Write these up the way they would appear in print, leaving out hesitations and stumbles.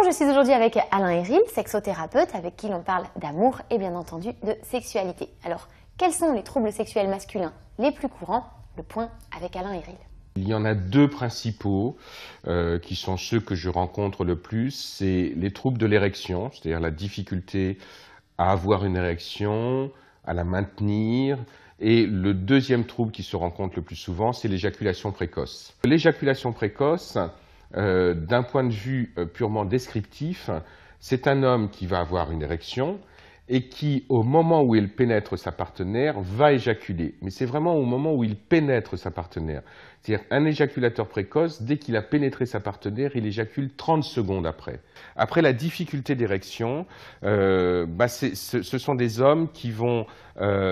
je suis aujourd'hui avec Alain Héril, sexothérapeute, avec qui l'on parle d'amour et bien entendu de sexualité. Alors, quels sont les troubles sexuels masculins les plus courants? Le point avec Alain Héril. Il y en a deux principaux qui sont ceux que je rencontre le plus, c'est les troubles de l'érection, c'est-à-dire la difficulté à avoir une érection, à la maintenir. Et le deuxième trouble qui se rencontre le plus souvent, c'est l'éjaculation précoce. L'éjaculation précoce, d'un point de vue purement descriptif, c'est un homme qui va avoir une érection et qui, au moment où il pénètre sa partenaire, va éjaculer. Mais c'est vraiment au moment où il pénètre sa partenaire. C'est-à-dire un éjaculateur précoce, dès qu'il a pénétré sa partenaire, il éjacule 30 secondes après. Après la difficulté d'érection, ce sont des hommes qui vont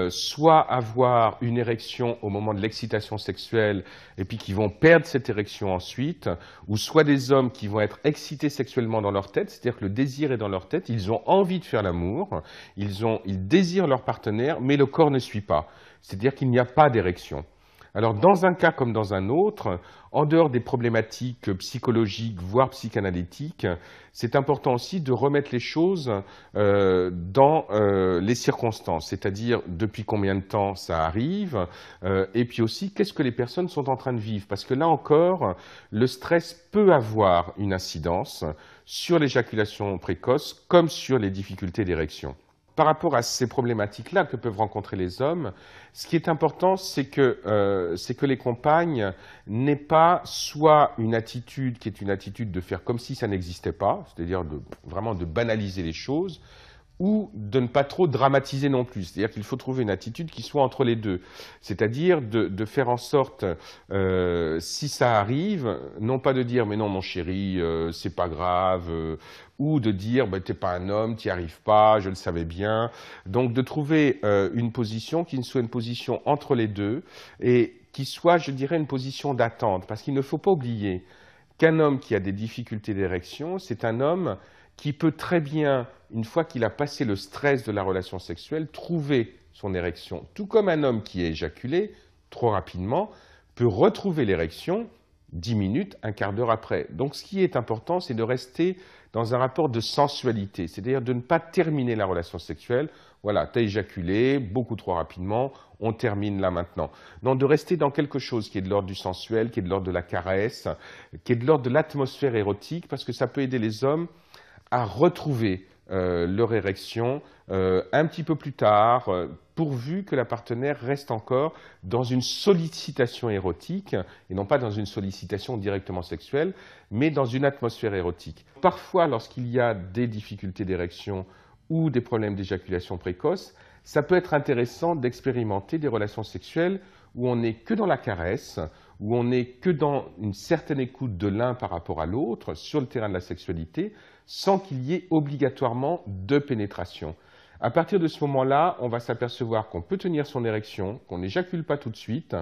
soit avoir une érection au moment de l'excitation sexuelle et puis qui vont perdre cette érection ensuite, ou soit des hommes qui vont être excités sexuellement dans leur tête, c'est-à-dire que le désir est dans leur tête, ils ont envie de faire l'amour, ils désirent leur partenaire, mais le corps ne suit pas. C'est-à-dire qu'il n'y a pas d'érection. Alors, dans un cas comme dans un autre, en dehors des problématiques psychologiques, voire psychanalytiques, c'est important aussi de remettre les choses dans les circonstances, c'est-à-dire depuis combien de temps ça arrive, et puis aussi qu'est-ce que les personnes sont en train de vivre. Parce que là encore, le stress peut avoir une incidence sur l'éjaculation précoce comme sur les difficultés d'érection. Par rapport à ces problématiques-là que peuvent rencontrer les hommes, ce qui est important, c'est que les compagnes n'aient pas soit une attitude qui est une attitude de faire comme si ça n'existait pas, c'est-à-dire vraiment de banaliser les choses, ou de ne pas trop dramatiser non plus. C'est-à-dire qu'il faut trouver une attitude qui soit entre les deux. C'est-à-dire de faire en sorte, si ça arrive, non pas de dire « mais non mon chéri, c'est pas grave », ou de dire « t'es pas un homme, t'y arrives pas, je le savais bien ». Donc de trouver une position qui soit une position entre les deux et qui soit, je dirais, une position d'attente. Parce qu'il ne faut pas oublier qu'un homme qui a des difficultés d'érection, c'est un homme qui peut très bien, une fois qu'il a passé le stress de la relation sexuelle, trouver son érection. Tout comme un homme qui est éjaculé trop rapidement peut retrouver l'érection 10 minutes, un quart d'heure après. Donc ce qui est important, c'est de rester dans un rapport de sensualité, c'est-à-dire de ne pas terminer la relation sexuelle. Voilà, tu as éjaculé beaucoup trop rapidement, on termine là maintenant. Non, de rester dans quelque chose qui est de l'ordre du sensuel, qui est de l'ordre de la caresse, qui est de l'ordre de l'atmosphère érotique, parce que ça peut aider les hommes à retrouver leur érection un petit peu plus tard, pourvu que la partenaire reste encore dans une sollicitation érotique, et non pas dans une sollicitation directement sexuelle, mais dans une atmosphère érotique. Parfois, lorsqu'il y a des difficultés d'érection ou des problèmes d'éjaculation précoce, ça peut être intéressant d'expérimenter des relations sexuelles où on n'est que dans la caresse, où on n'est que dans une certaine écoute de l'un par rapport à l'autre sur le terrain de la sexualité, sans qu'il y ait obligatoirement de pénétration. À partir de ce moment-là, on va s'apercevoir qu'on peut tenir son érection, qu'on n'éjacule pas tout de suite.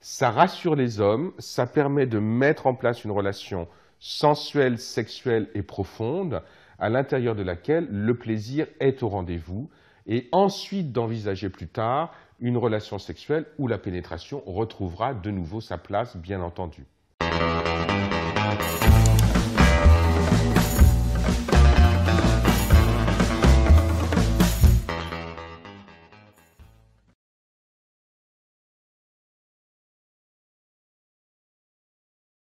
Ça rassure les hommes, ça permet de mettre en place une relation sensuelle, sexuelle et profonde, à l'intérieur de laquelle le plaisir est au rendez-vous, et ensuite d'envisager plus tard une relation sexuelle où la pénétration retrouvera de nouveau sa place, bien entendu.